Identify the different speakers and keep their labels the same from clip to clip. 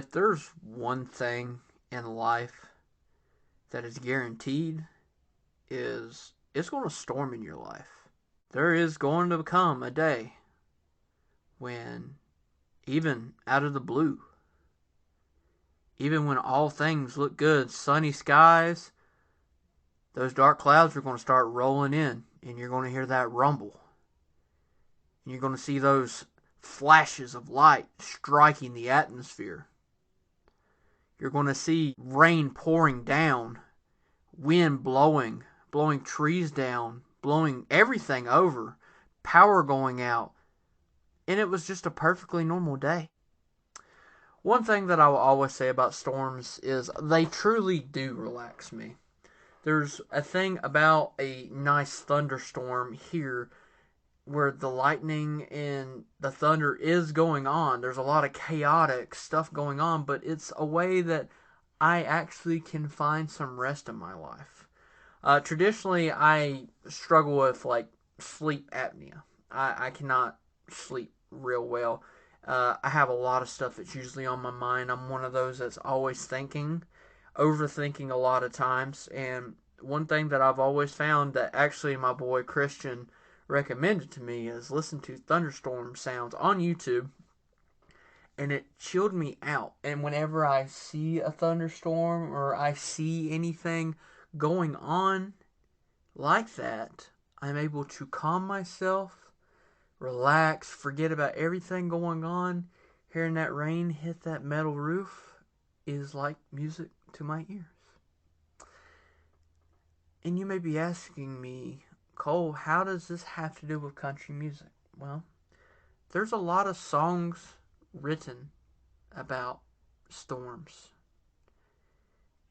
Speaker 1: if there's one thing in life that is guaranteed, is it's going to storm in your life. There is going to come a day when, even out of the blue, even when all things look good, sunny skies, those dark clouds are going to start rolling in, and you're going to hear that rumble. And you're going to see those flashes of light striking the atmosphere. You're going to see rain pouring down, wind blowing trees down, blowing everything over, power going out. And it was just a perfectly normal day. One thing that I will always say about storms is they truly do relax me. There's a thing about a nice thunderstorm here where the lightning and the thunder is going on. There's a lot of chaotic stuff going on, but it's a way that I actually can find some rest in my life. Traditionally, I struggle with like sleep apnea. I cannot sleep real well. I have a lot of stuff that's usually on my mind. I'm one of those that's always thinking, overthinking a lot of times. And one thing that I've always found that actually my boy Christian recommended to me is listen to thunderstorm sounds on YouTube, and it chilled me out. And whenever I see a thunderstorm or I see anything going on like that, I'm able to calm myself, relax, forget about everything going on. Hearing that rain hit that metal roof is like music to my ears. And you may be asking me, Cole, how does this have to do with country music? Well, there's a lot of songs written about storms.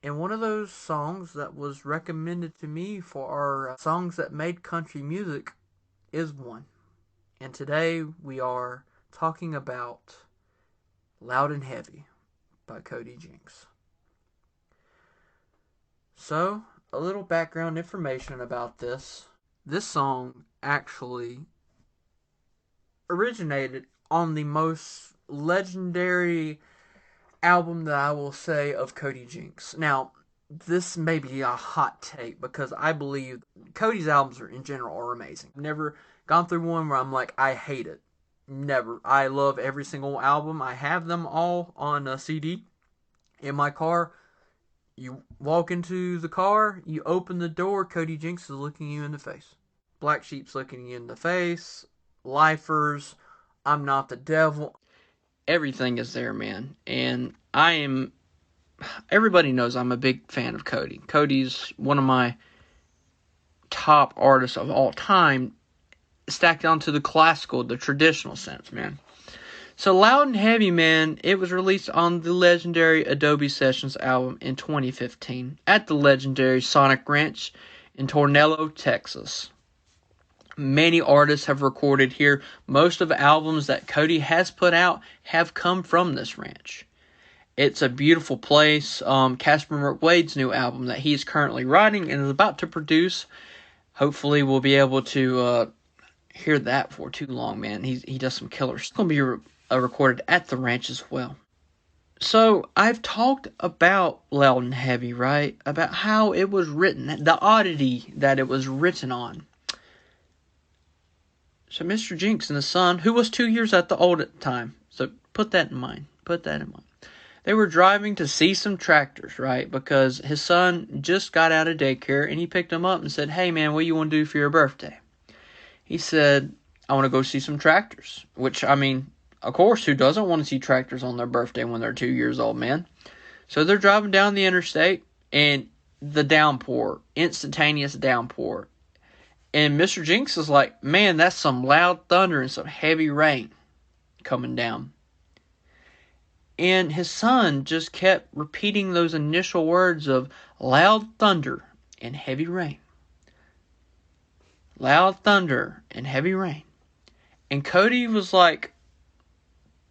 Speaker 1: And one of those songs that was recommended to me for our songs that made country music is one. And today we are talking about Loud and Heavy by Cody Jinks. So, a little background information about this. This song actually originated on the most legendary album that I will say of Cody Jinks. Now, this may be a hot take because I believe Cody's albums in general are amazing. I've never gone through one where I'm like, I hate it. Never. I love every single album. I have them all on a CD in my car. You walk into the car, you open the door, Cody Jinks is looking you in the face. Black Sheep's looking you in the face. Lifers, I'm Not the Devil. Everything is there, man. And everybody knows I'm a big fan of Cody. Cody's one of my top artists of all time, stacked onto the classical, the traditional sense, man. So Loud and Heavy, man, it was released on the legendary Adobe Sessions album in 2015 at the legendary Sonic Ranch in Tornillo, Texas. Many artists have recorded here. Most of the albums that Cody has put out have come from this ranch. It's a beautiful place. Casper McWade's new album that he's currently writing and is about to produce. Hopefully we'll be able to hear that for too long, man. He does some killers. It's going to be recorded at the ranch as well. So I've talked about Loud and Heavy, right? About how it was written, the oddity that it was written on. So Mr. Jinks and his son, who was 2 years old at the time, so put that in mind. They were driving to see some tractors, right? Because his son just got out of daycare, and he picked him up and said, hey man, what do you want to do for your birthday? He said, I want to go see some tractors. Which, I mean, of course, who doesn't want to see tractors on their birthday when they're 2 years old, man? So they're driving down the interstate, and the downpour, instantaneous downpour. And Mr. Jinks is like, man, that's some loud thunder and some heavy rain coming down. And his son just kept repeating those initial words of loud thunder and heavy rain. Loud thunder and heavy rain. And Cody was like,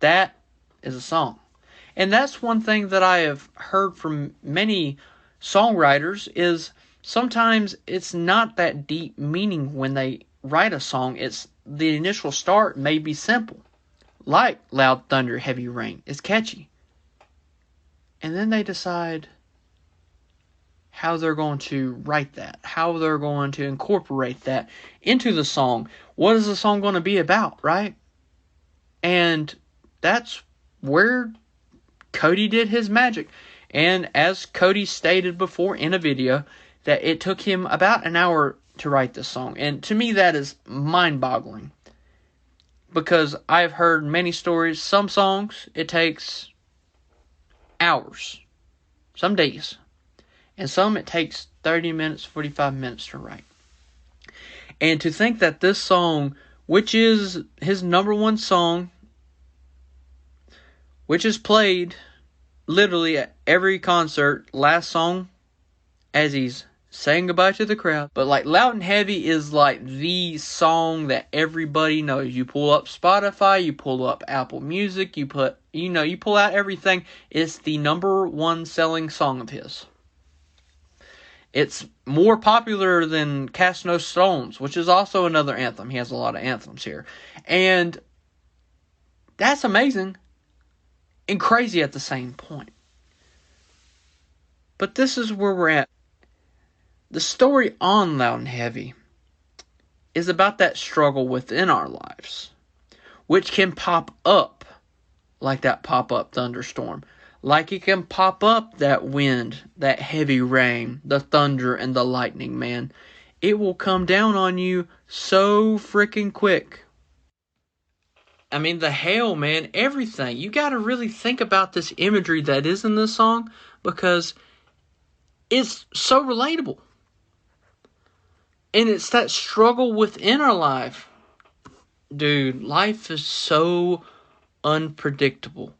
Speaker 1: that is a song. And that's one thing that I have heard from many songwriters is sometimes it's not that deep meaning when they write a song. It's the initial start may be simple. Like Loud Thunder, Heavy Rain. It's catchy. And then they decide how they're going to write that, how they're going to incorporate that into the song. What is the song going to be about, right? And that's where Cody did his magic. And as Cody stated before in a video, that it took him about an hour to write this song. And to me, that is mind-boggling. Because I've heard many stories, some songs, it takes hours, some days. And some it takes 30 minutes, 45 minutes to write. And to think that this song, which is his number one song, which is played literally at every concert, last song, as he's saying goodbye to the crowd. But like Loud and Heavy is like the song that everybody knows. You pull up Spotify, you pull up Apple Music, you pull out everything. It's the number one selling song of his. It's more popular than Cast No Stones, which is also another anthem. He has a lot of anthems here. And that's amazing and crazy at the same point. But this is where we're at. The story on Loud and Heavy is about that struggle within our lives, which can pop up like that pop-up thunderstorm. Like it can pop up that wind, that heavy rain, the thunder and the lightning, man. It will come down on you so freaking quick. I mean, the hail, man, everything. You got to really think about this imagery that is in this song because it's so relatable. And it's that struggle within our life. Dude, life is so unpredictable.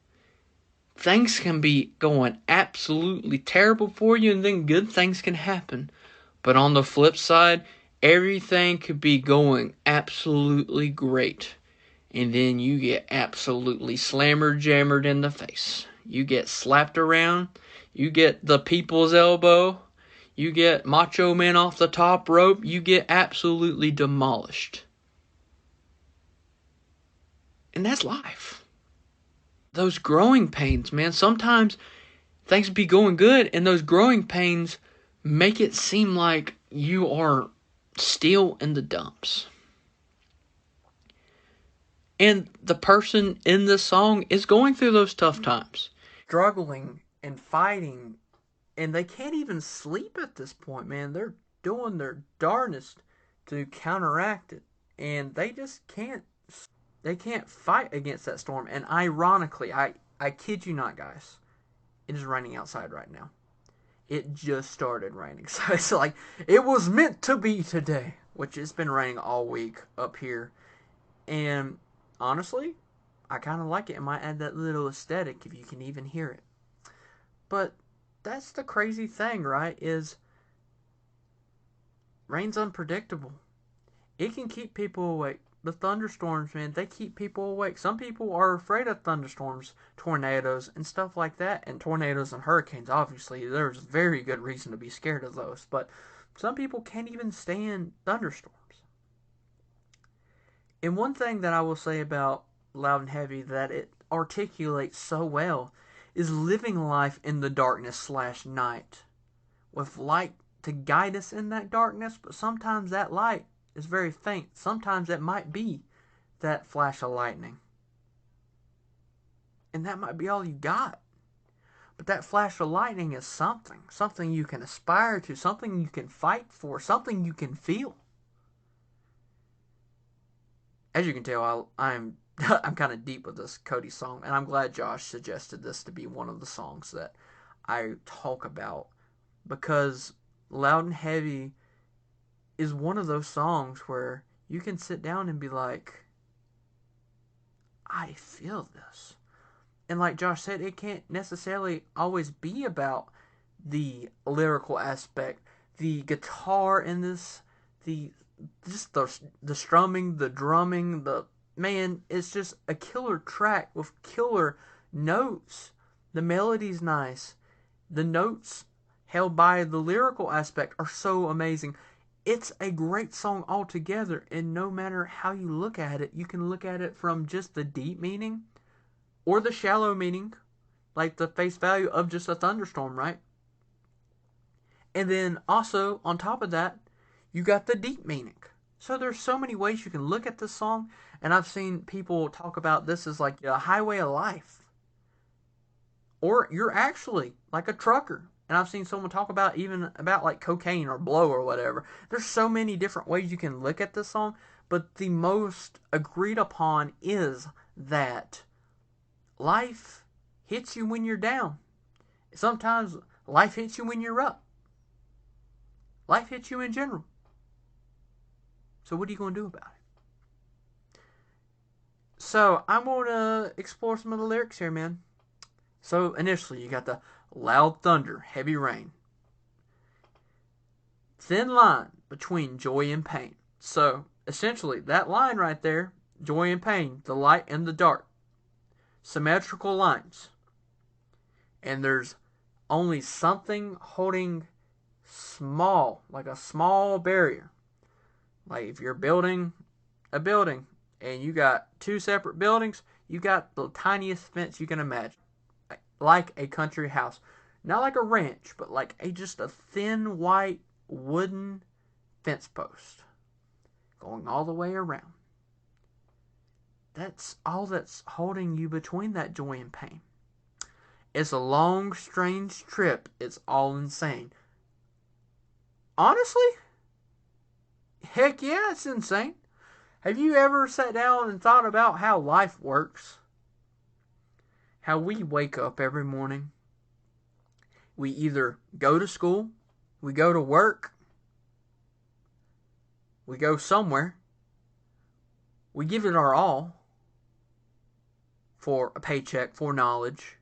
Speaker 1: Things can be going absolutely terrible for you, and then good things can happen. But on the flip side, everything could be going absolutely great. And then you get absolutely slammer-jammered in the face. You get slapped around. You get the people's elbow. You get Macho Man off the top rope. You get absolutely demolished. And that's life. Those growing pains, man. Sometimes things be going good, and those growing pains make it seem like you are still in the dumps. And the person in this song is going through those tough times. Struggling and fighting. And they can't even sleep at this point, man. They're doing their darnest to counteract it. And they just can't. They can't fight against that storm. And ironically, I kid you not, guys, it is raining outside right now. It just started raining. So it's like, it was meant to be today. Which it's been raining all week up here. And honestly, I kind of like it. It might add that little aesthetic if you can even hear it. But that's the crazy thing, right? Is rain's unpredictable. It can keep people awake. The thunderstorms, man, they keep people awake. Some people are afraid of thunderstorms, tornadoes, and stuff like that. And tornadoes and hurricanes, obviously, there's very good reason to be scared of those. But some people can't even stand thunderstorms. And one thing that I will say about Loud and Heavy that it articulates so well is living life in the darkness / night with light to guide us in that darkness, but sometimes that light is very faint. Sometimes it might be that flash of lightning. And that might be all you got. But that flash of lightning is something you can aspire to, something you can fight for, something you can feel. As you can tell, I'm kind of deep with this Cody song, and I'm glad Josh suggested this to be one of the songs that I talk about, because Loud and Heavy is one of those songs where you can sit down and be like, I feel this. And like Josh said, it can't necessarily always be about the lyrical aspect, the guitar in this, the strumming, the drumming, man, it's just a killer track with killer notes. The melody's nice. The notes held by the lyrical aspect are so amazing. It's a great song altogether, and no matter how you look at it, you can look at it from just the deep meaning or the shallow meaning, like the face value of just a thunderstorm, right? And then also on top of that, you got the deep meaning. So there's so many ways you can look at this song, and I've seen people talk about this as like a highway of life. Or you're actually like a trucker. And I've seen someone talk about even about like cocaine or blow or whatever. There's so many different ways you can look at this song, but the most agreed upon is that life hits you when you're down. Sometimes life hits you when you're up. Life hits you in general. So what are you going to do about it? So I'm going to explore some of the lyrics here, man. So initially, you got the loud thunder, heavy rain. Thin line between joy and pain. So essentially, that line right there, joy and pain, the light and the dark. Symmetrical lines. And there's only something holding small, like a small barrier. Like if you're building a building and you got two separate buildings, you got the tiniest fence you can imagine. Like a country house. Not like a ranch, but like just a thin white wooden fence post going all the way around. That's all that's holding you between that joy and pain. It's a long, strange trip. It's all insane. Honestly, heck yeah, it's insane. Have you ever sat down and thought about how life works? How we wake up every morning. We either go to school, we go to work, we go somewhere, we give it our all for a paycheck, for knowledge.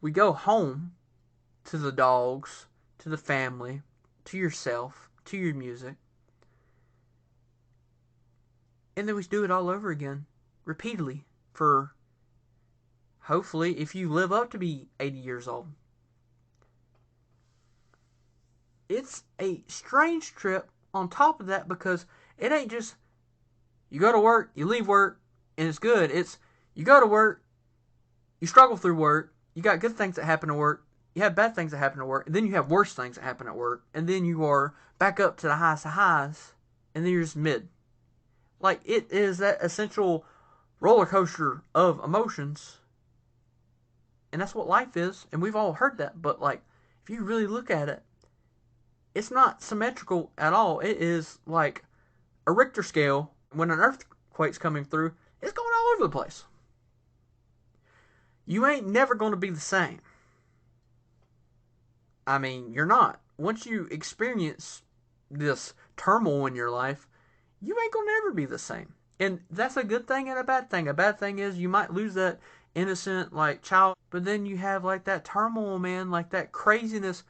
Speaker 1: We go home to the dogs, to the family, to yourself, to your music. And then we do it all over again, repeatedly, for hopefully if you live up to be 80 years old. It's a strange trip on top of that because it ain't just you go to work, you leave work, and it's good. It's you go to work, you struggle through work, you got good things that happen at work, you have bad things that happen at work, and then you have worse things that happen at work, and then you are back up to the highest of highs, and then you're just mid. Like it is that essential roller coaster of emotions. And that's what life is, and we've all heard that, but like if you really look at it, it's not symmetrical at all. It is like a Richter scale. When an earthquake's coming through, it's going all over the place. You ain't never going to be the same. I mean, you're not. Once you experience this turmoil in your life, you ain't going to ever be the same. And that's a good thing and a bad thing. A bad thing is you might lose that innocent, like, child, but then you have, like, that turmoil, man, like that craziness.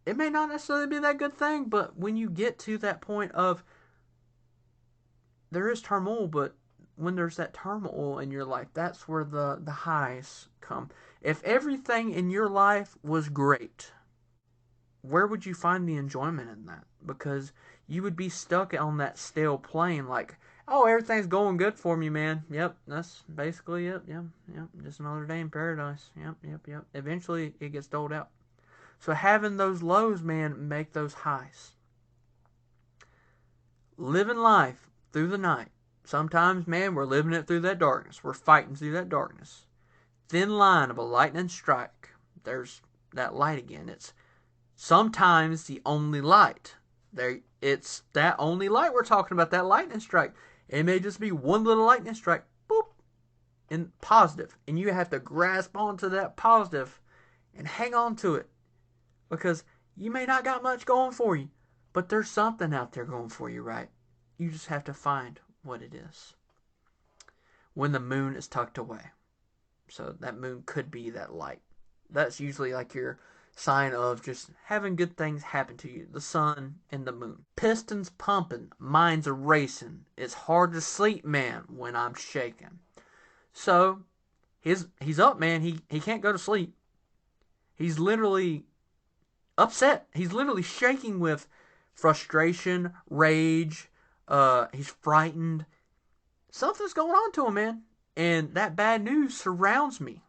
Speaker 1: It may not necessarily be that good thing, but when you get to that point of there is turmoil, but when there's that turmoil in your life, that's where the highs come. If everything in your life was great, where would you find the enjoyment in that? Because you would be stuck on that stale plane like, oh, everything's going good for me, man. Yep, that's basically it. Yep, just another day in paradise. Yep. Eventually, it gets doled out. So having those lows, man, make those highs. Living life through the night. Sometimes, man, we're living it through that darkness. We're fighting through that darkness. Thin line of a lightning strike. There's that light again. It's sometimes the only light. It's that only light we're talking about, that lightning strike. It may just be one little lightning strike, boop, and positive. And you have to grasp onto that positive and hang on to it. Because you may not got much going for you, but there's something out there going for you, right? You just have to find what it is. When the moon is tucked away. So that moon could be that light. That's usually like your sign of just having good things happen to you. The sun and the moon. Pistons pumping, minds are racing. It's hard to sleep, man, when I'm shaking. So he's up, man. He can't go to sleep. He's literally upset. He's literally shaking with frustration, rage. He's frightened. Something's going on to him, man. And that bad news surrounds me.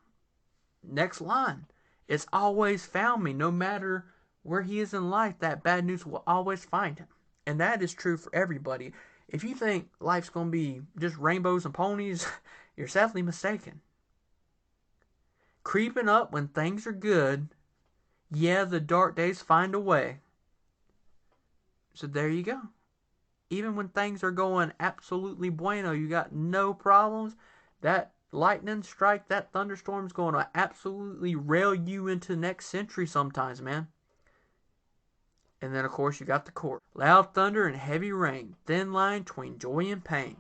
Speaker 1: Next line. It's always found me. No matter where he is in life, that bad news will always find him. And that is true for everybody. If you think life's going to be just rainbows and ponies, you're sadly mistaken. Creeping up when things are good, yeah, the dark days find a way. So there you go. Even when things are going absolutely bueno, you got no problems, that lightning strike, that thunderstorm's going to absolutely rail you into next century sometimes, man. And then, of course, you got the chorus. Loud thunder and heavy rain, thin line between joy and pain.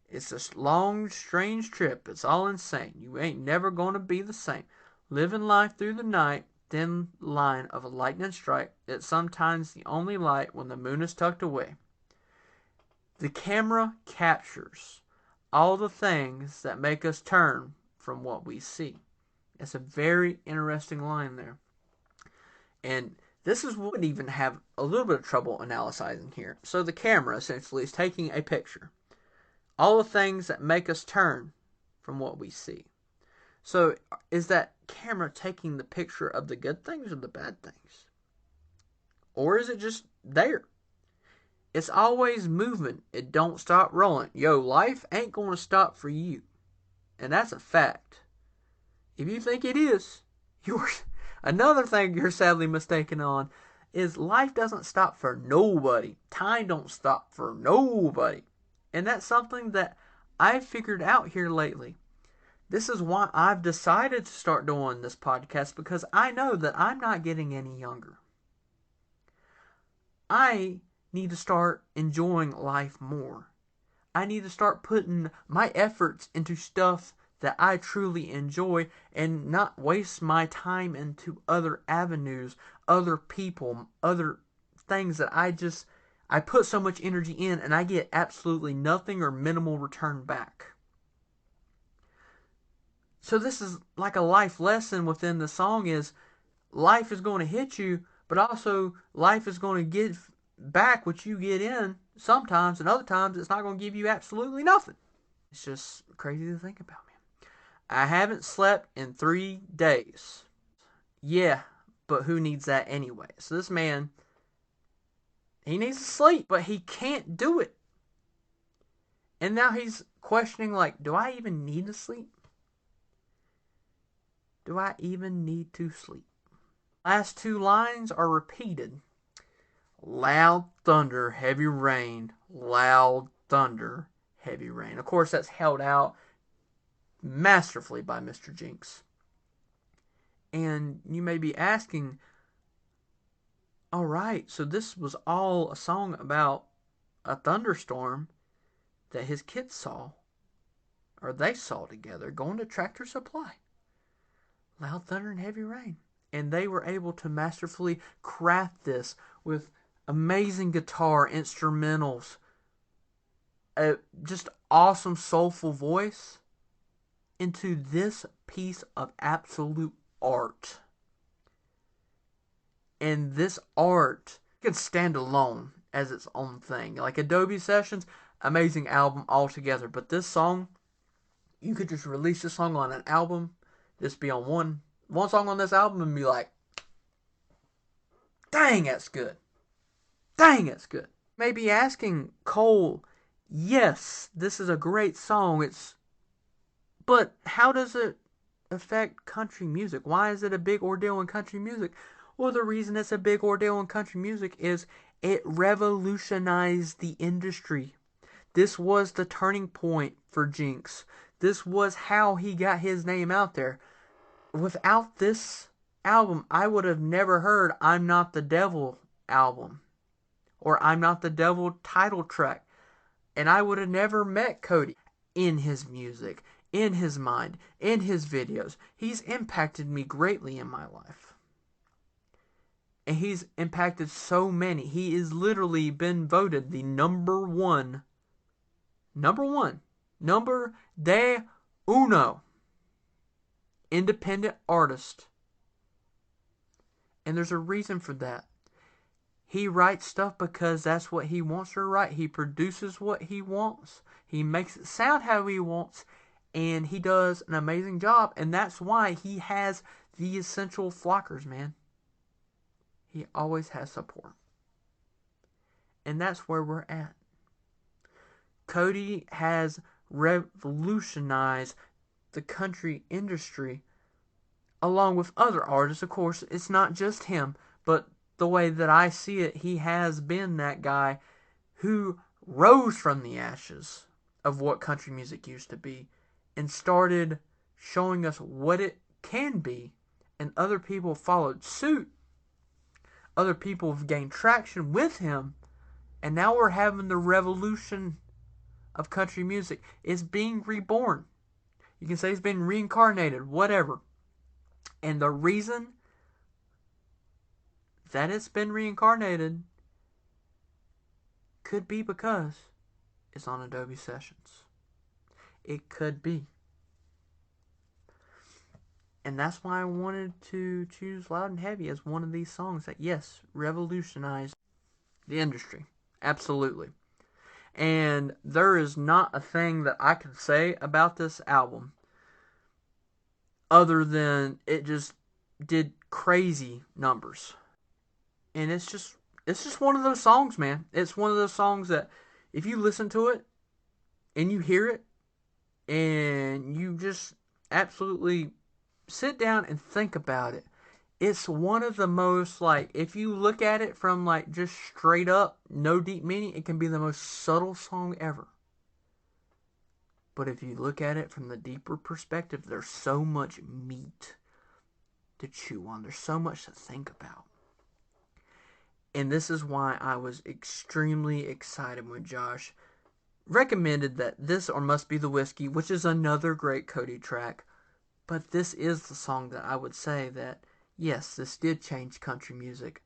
Speaker 1: It's a long, strange trip. It's all insane. You ain't never going to be the same. Living life through the night, thin line of a lightning strike. It's sometimes the only light when the moon is tucked away. The camera captures all the things that make us turn from what we see. It's a very interesting line there. And this is what we even have a little bit of trouble analyzing here. So the camera essentially is taking a picture. All the things that make us turn from what we see. So is that camera taking the picture of the good things or the bad things? Or is it just there? It's always moving. It don't stop rolling. Yo, life ain't going to stop for you. And that's a fact. If you think it is, you're... Another thing you're sadly mistaken on is life doesn't stop for nobody. Time don't stop for nobody. And that's something that I've figured out here lately. This is why I've decided to start doing this podcast, because I know that I'm not getting any younger. I need to start enjoying life more. I need to start putting my efforts into stuff that I truly enjoy and not waste my time into other avenues, other people, other things that I put so much energy in and I get absolutely nothing or minimal return back. So this is like a life lesson within the song is life is going to hit you, but also life is going to give back what you get in sometimes, and other times it's not going to give you absolutely nothing. It's just crazy to think about, man. I haven't slept in 3 days. Yeah, but who needs that anyway? So this man, he needs to sleep, but he can't do it. And now he's questioning, like, do I even need to sleep? Do I even need to sleep? Last 2 lines are repeated. Loud thunder, heavy rain. Loud thunder, heavy rain. Of course, that's held out masterfully by Mr. Jinx. And you may be asking, alright, so this was all a song about a thunderstorm that his kids saw, or they saw together, going to Tractor Supply. Loud thunder and heavy rain. And they were able to masterfully craft this with amazing guitar, instrumentals, a just awesome soulful voice, into this piece of absolute art. And this art can stand alone as its own thing. Like Adobe Sessions, amazing album altogether. But this song, you could just release this song on an album, just be on one song on this album and be like, dang, that's good. Dang, that's good. Maybe asking Cole, yes, this is a great song. But how does it affect country music? Why is it a big ordeal in country music? Well, the reason it's a big ordeal in country music is it revolutionized the industry. This was the turning point for Jinx. This was how he got his name out there. Without this album, I would have never heard I'm Not the Devil album, or I'm Not the Devil title track. And I would have never met Cody. In his music, in his mind, in his videos, he's impacted me greatly in my life. And he's impacted so many. He has literally been voted the number de uno independent artist. And there's a reason for that. He writes stuff because that's what he wants to write. He produces what he wants. He makes it sound how he wants. And he does an amazing job, and that's why he has the essential flockers, man. He always has support. And that's where we're at. Cody has revolutionized the country industry along with other artists. Of course, it's not just him, but the way that I see it, he has been that guy who rose from the ashes of what country music used to be and started showing us what it can be, and other people followed suit. Other people have gained traction with him, and now we're having the revolution of country music. It's being reborn. You can say it's been reincarnated, whatever. And the reason that it's been reincarnated could be because it's on Adobe Sessions. It could be. And that's why I wanted to choose Loud and Heavy as one of these songs that, yes, revolutionized the industry. Absolutely. And there is not a thing that I can say about this album other than it just did crazy numbers. And it's just one of those songs, man. It's one of those songs that if you listen to it and you hear it and you just absolutely sit down and think about it, it's one of the most, like, if you look at it from, like, just straight up, no deep meaning, it can be the most subtle song ever. But if you look at it from the deeper perspective, there's so much meat to chew on. There's so much to think about. And this is why I was extremely excited when Josh recommended that this or Must Be the Whiskey, which is another great Cody track, but this is the song that I would say that, yes, this did change country music.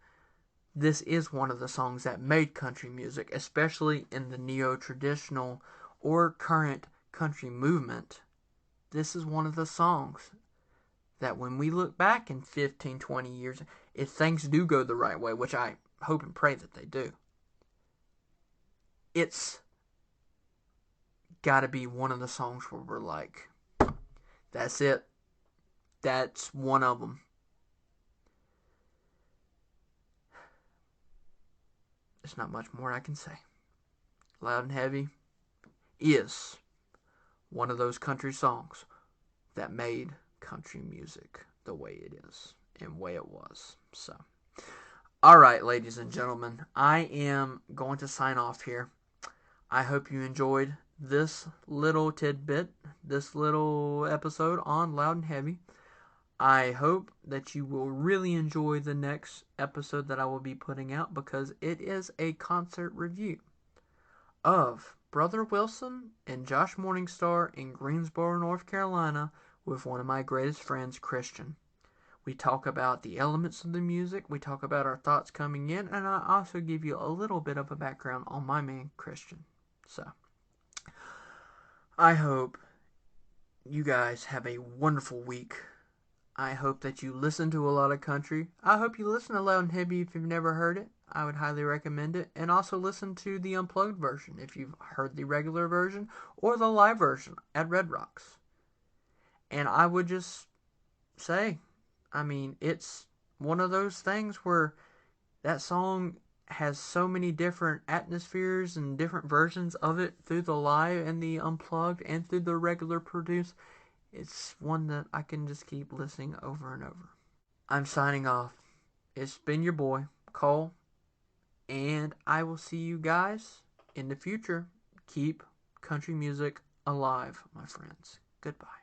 Speaker 1: This is one of the songs that made country music, especially in the neo-traditional or current country movement. This is one of the songs that when we look back in 15, 20 years, if things do go the right way, which I hope and pray that they do, it's got to be one of the songs where we're like, that's it. That's one of them. There's not much more I can say. Loud and Heavy is one of those country songs that made country music the way it is and way it was. So, all right, ladies and gentlemen, I am going to sign off here. I hope you enjoyed this little tidbit, this little episode on Loud and Heavy. I hope that you will really enjoy the next episode that I will be putting out, because it is a concert review of Brother Wilson and Josh Morningstar in Greensboro, North Carolina, with one of my greatest friends, Christian. We talk about the elements of the music, we talk about our thoughts coming in, and I also give you a little bit of a background on my man, Christian. So, I hope you guys have a wonderful week. I hope that you listen to a lot of country. I hope you listen to Loud and Heavy if you've never heard it. I would highly recommend it. And also listen to the unplugged version if you've heard the regular version or the live version at Red Rocks. And I would just say, I mean, it's one of those things where that song has so many different atmospheres and different versions of it through the live and the unplugged and through the regular produced. It's one that I can just keep listening over and over. I'm signing off. It's been your boy, Cole, and I will see you guys in the future. Keep country music alive, my friends. Goodbye.